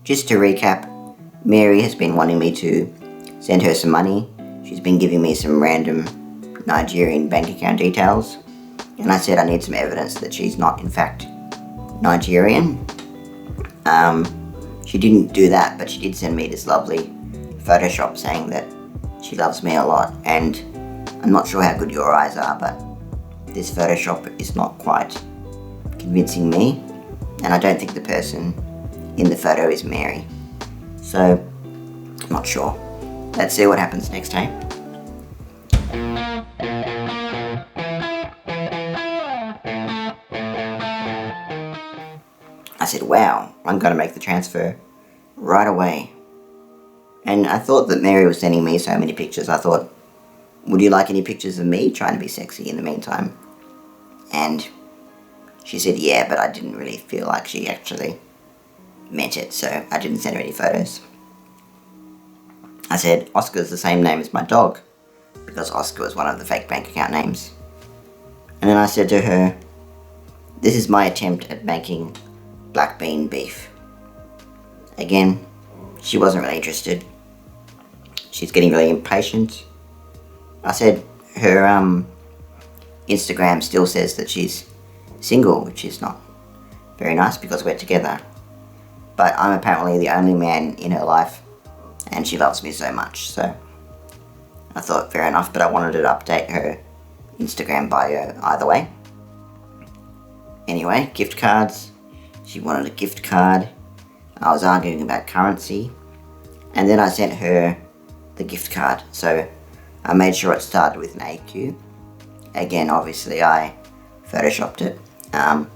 just to recap, Mary has been wanting me to send her some money. She's been giving me some random Nigerian bank account details, and I said I need some evidence that she's not in fact Nigerian. She didn't do that, but she did send me this lovely Photoshop saying that she loves me a lot, and I'm not sure how good your eyes are, but this Photoshop is not quite convincing me, and I don't think the person in the photo is Mary. So, I'm not sure. Let's see what happens next time. I said, wow, I'm going to make the transfer right away. And I thought that Mary was sending me so many pictures. I thought, would you like any pictures of me trying to be sexy in the meantime? And she said, yeah, but I didn't really feel like she actually meant it, so I didn't send her any photos. I said, Oscar's the same name as my dog, because Oscar was one of the fake bank account names. And then I said to her, this is my attempt at making black bean beef. Again, she wasn't really interested. She's getting really impatient. I said her Instagram still says that she's single, which is not very nice because we're together. But I'm apparently the only man in her life, and she loves me so much, so I thought fair enough, but I wanted to update her Instagram bio either way. Anyway, gift cards. She wanted a gift card. I was arguing about currency, and then I sent her the gift card, so I made sure it started with an AQ. Again, obviously I photoshopped it. I'm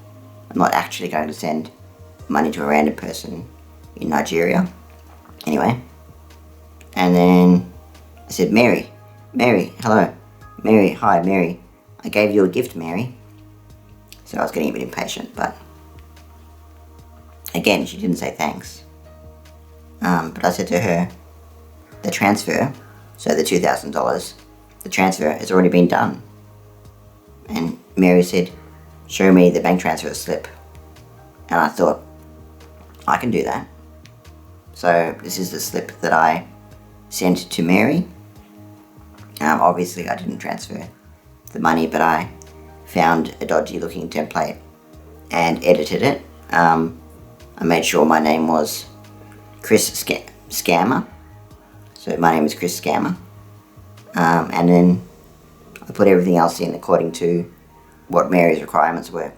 not actually going to send money to a random person in Nigeria. Anyway, and then I said, Mary, hello. Mary, hi, Mary. I gave you a gift, Mary. So I was getting a bit impatient, but again, she didn't say thanks. But I said to her, the transfer, so the $2,000, the transfer has already been done. And Mary said, show me the bank transfer slip. And I thought, I can do that. So this is the slip that I sent to Mary. Obviously I didn't transfer the money, but I found a dodgy looking template and edited it. I made sure my name was Chris Scammer. So my name is Chris Scammer. And then I put everything else in according to what Mary's requirements were.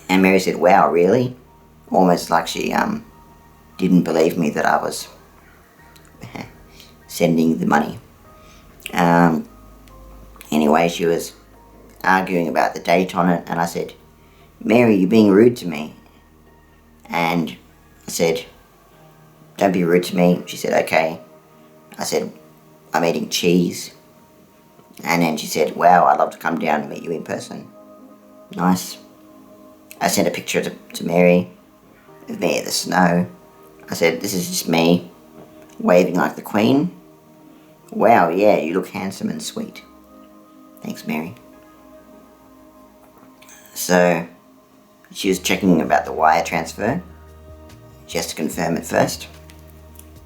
And Mary said, wow, really? Almost like she didn't believe me that I was sending the money. Anyway, she was arguing about the date on it, and I said, Mary, you're being rude to me. And I said, don't be rude to me. She said, okay. I said, I'm eating cheese. And then she said, wow, I'd love to come down and meet you in person. Nice. I sent a picture to Mary of me at the snow. I said, this is just me waving like the Queen. Wow, yeah, you look handsome and sweet. Thanks, Mary. So she was checking about the wire transfer. She has to confirm it first.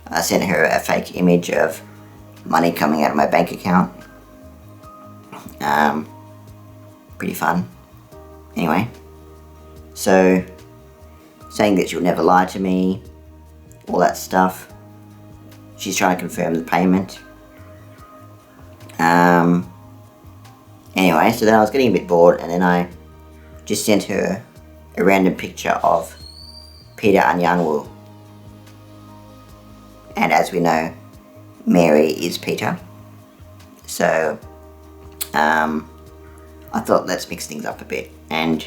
I sent her a fake image of money coming out of my bank account. Pretty fun. Anyway, so saying that she'll never lie to me, all that stuff. She's trying to confirm the payment. Anyway, so then I was getting a bit bored, and then I just sent her a random picture of Peter Anyanwu. And as we know, Mary is Peter. So, I thought let's mix things up a bit. And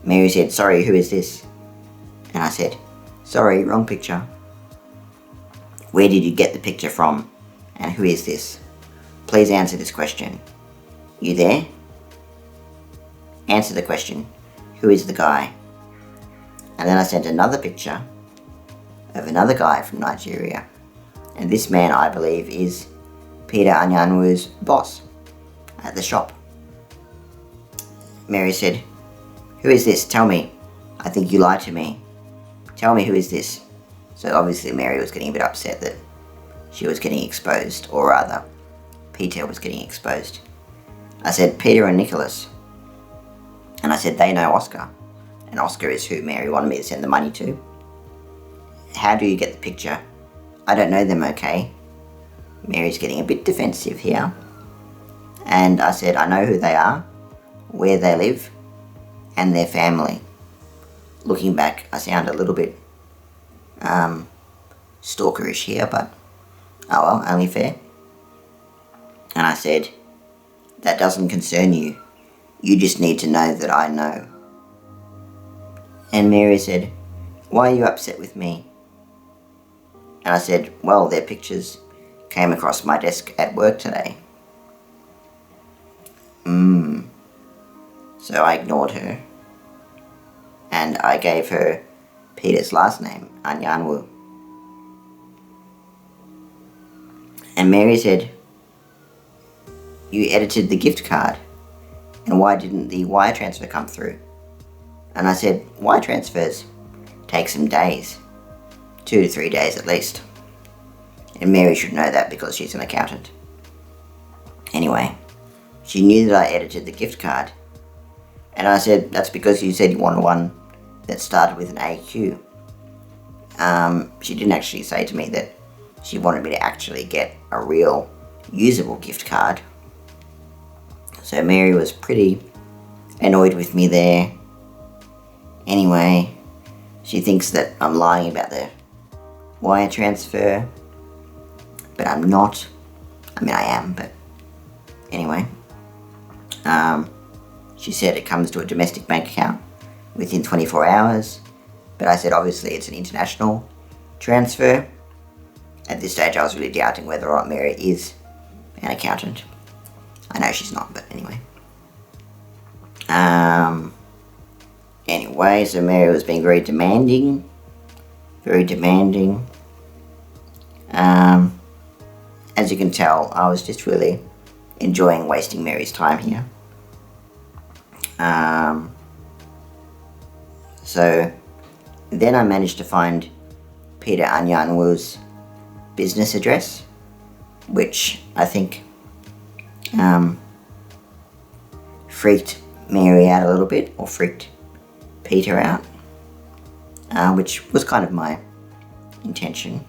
Mary said, sorry, who is this? And I said, sorry, wrong picture. Where did you get the picture from? And who is this? Please answer this question. You there? Answer the question. Who is the guy? And then I sent another picture of another guy from Nigeria. And this man, I believe, is Peter Anyanwu's boss at the shop. Mary said, who is this? Tell me. I think you lied to me. Tell me, who is this? So obviously Mary was getting a bit upset that she was getting exposed, or rather, Peter was getting exposed. I said, Peter and Nicholas. And I said, they know Oscar. And Oscar is who Mary wanted me to send the money to. How do you get the picture? I don't know them, okay? Mary's getting a bit defensive here. And I said, I know who they are, where they live, and their family. Looking back, I sound a little bit stalkerish here, but oh well, only fair. And I said, that doesn't concern you. You just need to know that I know. And Mary said, why are you upset with me? And I said, well, their pictures came across my desk at work today. So I ignored her. And I gave her Peter's last name, Anyanwu. And Mary said, you edited the gift card, and why didn't the wire transfer come through? And I said, wire transfers take some days, 2 to 3 days at least. And Mary should know that because she's an accountant. Anyway, she knew that I edited the gift card. And I said, that's because you said you wanted one that started with an AQ. She didn't actually say to me that she wanted me to actually get a real usable gift card. So Mary was pretty annoyed with me there. Anyway, she thinks that I'm lying about the wire transfer, but I'm not. I mean, I am, but anyway. She said it comes to a domestic bank account within 24 hours, but I said obviously it's an international transfer. At this stage I was really doubting whether or not Mary is an accountant. I know she's not, but anyway. Anyway, so Mary was being very demanding. Very demanding. As you can tell, I was just really enjoying wasting Mary's time here. So then I managed to find Peter Anyanwu's business address, which I think freaked Mary out a little bit, or freaked Peter out, which was kind of my intention.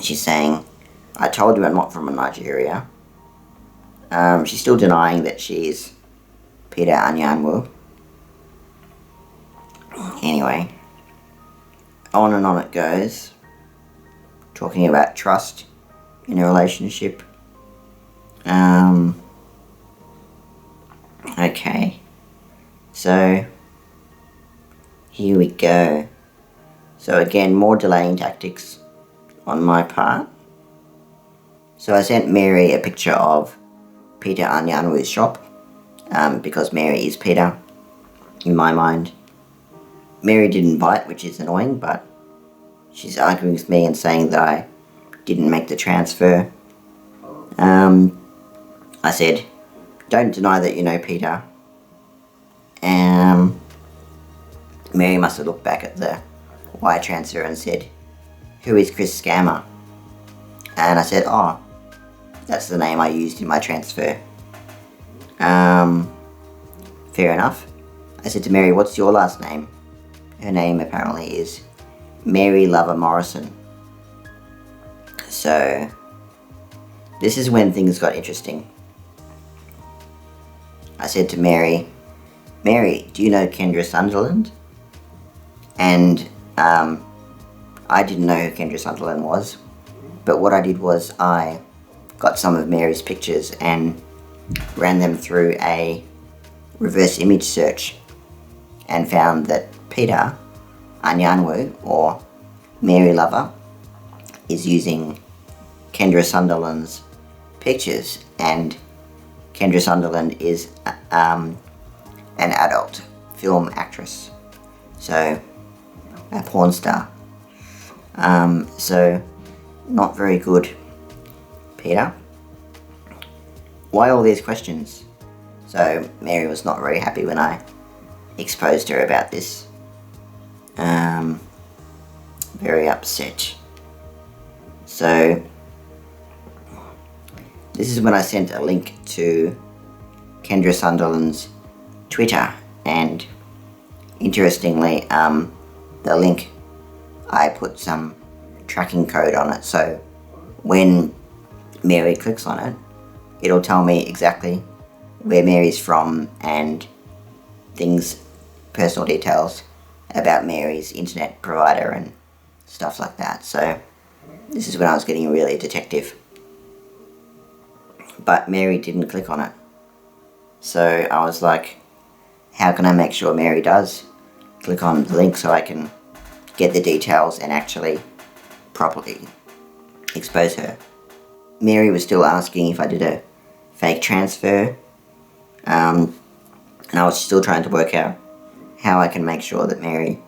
She's saying, I told you I'm not from Nigeria. She's still denying that she's Peter Anyanwu. Anyway, on and on it goes, talking about trust in a relationship. Okay, so here we go. So again, more delaying tactics on my part. So I sent Mary a picture of Peter Anyanwu's shop, because Mary is Peter, in my mind. Mary didn't bite, which is annoying, but she's arguing with me and saying that I didn't make the transfer. I said, don't deny that you know Peter. Mary must have looked back at the wire transfer and said, who is Chris Scammer? And I said, oh, that's the name I used in my transfer. Fair enough. I said to Mary, what's your last name? Her name apparently is Mary Lover Morrison. So this is when things got interesting. I said to Mary, Mary, do you know Kendra Sunderland? And I didn't know who Kendra Sunderland was, but what I did was I got some of Mary's pictures and ran them through a reverse image search and found that Peter Anyanwu, or Mary Lover, is using Kendra Sunderland's pictures, and Kendra Sunderland is an adult film actress, so a porn star. So not very good, Peter. Why all these questions? So Mary was not very happy when I exposed her about this. Very upset. So this is when I sent a link to Kendra Sunderland's Twitter, and interestingly, the link, I put some tracking code on it, so when Mary clicks on it, it'll tell me exactly where Mary's from and things, personal details about Mary's internet provider and stuff like that. So this is when I was getting really detective. But Mary didn't click on it. So I was like, how can I make sure Mary does click on the link so I can get the details and actually properly expose her? Mary was still asking if I did a fake transfer, and I was still trying to work out how I can make sure that Mary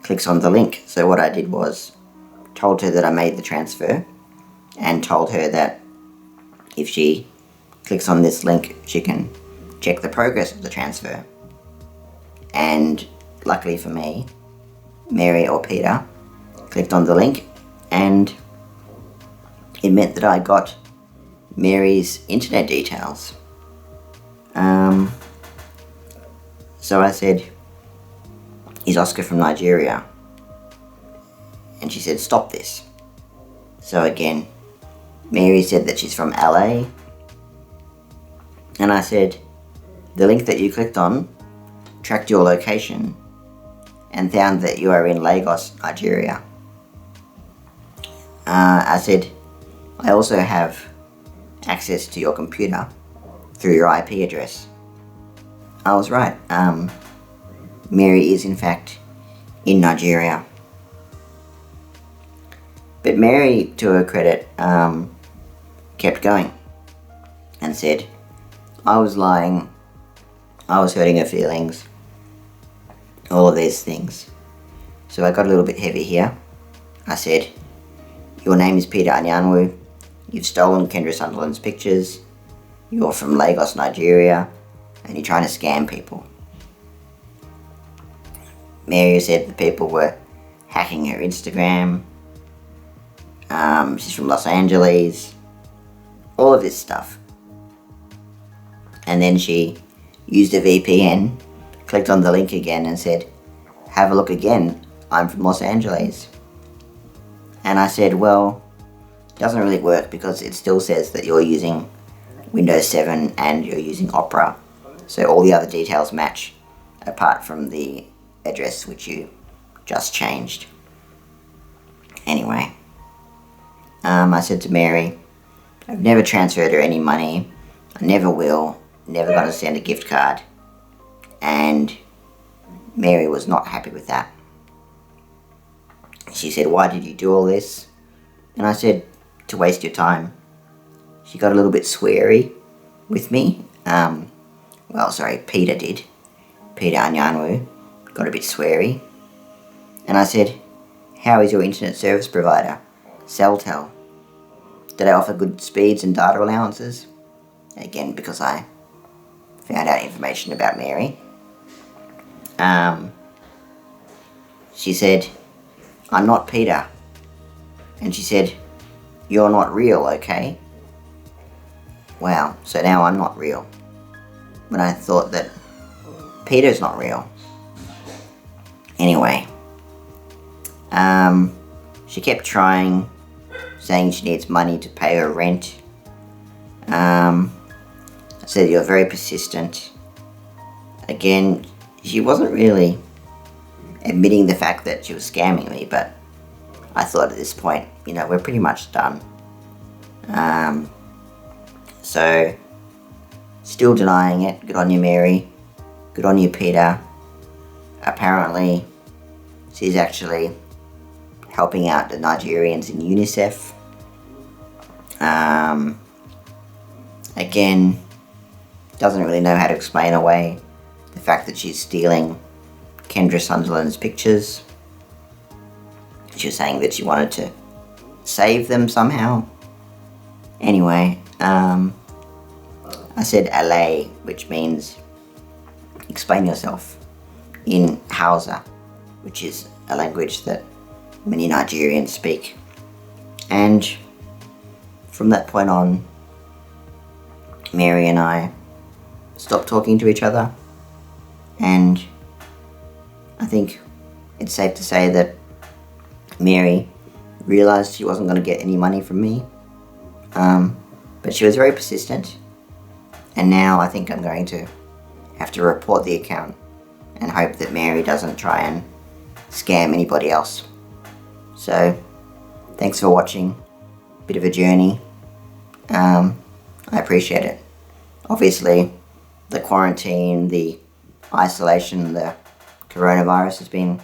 clicks on the link. So what I did was told her that I made the transfer and told her that if she clicks on this link, she can check the progress of the transfer. And luckily for me, Mary or Peter clicked on the link, and it meant that I got Mary's internet details. So I said, "Is Oscar from Nigeria?" And she said, "Stop this." So again, Mary said that she's from LA. And I said, "The link that you clicked on tracked your location and found that you are in Lagos, Nigeria." I said, "I also have access to your computer through your IP address." I was right. Mary is in fact in Nigeria. But Mary, to her credit, kept going and said, I was lying, I was hurting her feelings, all of these things. So I got a little bit heavy here. I said, "Your name is Peter Anyanwu, you've stolen Kendra Sunderland's pictures, you're from Lagos, Nigeria, and you're trying to scam people." Mary said the people were hacking her Instagram, she's from Los Angeles, all of this stuff. And then she used a VPN, clicked on the link again and said, "Have a look again, I'm from Los Angeles." And I said, well, it doesn't really work because it still says that you're using Windows 7 and you're using Opera. So all the other details match apart from the address which you just changed. Anyway, I said to Mary, I've never transferred her any money, I never will, never going to send a gift card. And Mary was not happy with that. She said, "Why did you do all this?" And I said, "To waste your time." She got a little bit sweary with me. Peter did. Peter Anyanwu got a bit sweary. And I said, "How is your internet service provider, Celltel? Did I offer good speeds and data allowances?" Again, because I found out information about Mary. She said, "I'm not Peter." And she said, "You're not real, okay?" Wow, so now I'm not real. But I thought that Peter's not real. Anyway, she kept trying, saying she needs money to pay her rent. I said, "You're very persistent." Again, she wasn't really admitting the fact that she was scamming me, but I thought at this point, we're pretty much done. So, still denying it. Good on you, Mary. Good on you, Peter. Apparently, she's actually helping out the Nigerians in UNICEF. Again, doesn't really know how to explain away the fact that she's stealing Kendra Sunderland's pictures. She was saying that she wanted to save them somehow. Anyway, I said LA, which means explain yourself. in Hausa, which is a language that many Nigerians speak. And from that point on, Mary and I stopped talking to each other, and I think it's safe to say that Mary realized she wasn't going to get any money from me, but she was very persistent, and now I think I'm going to have to report the account and hope that Mary doesn't try and scam anybody else. So, thanks for watching. Bit of a journey. I appreciate it. Obviously, the quarantine, the isolation, the coronavirus has been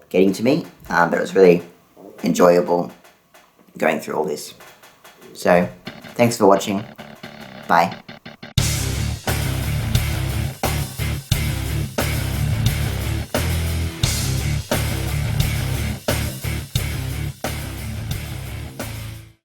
getting to me, but it was really enjoyable going through all this. So, thanks for watching. Bye.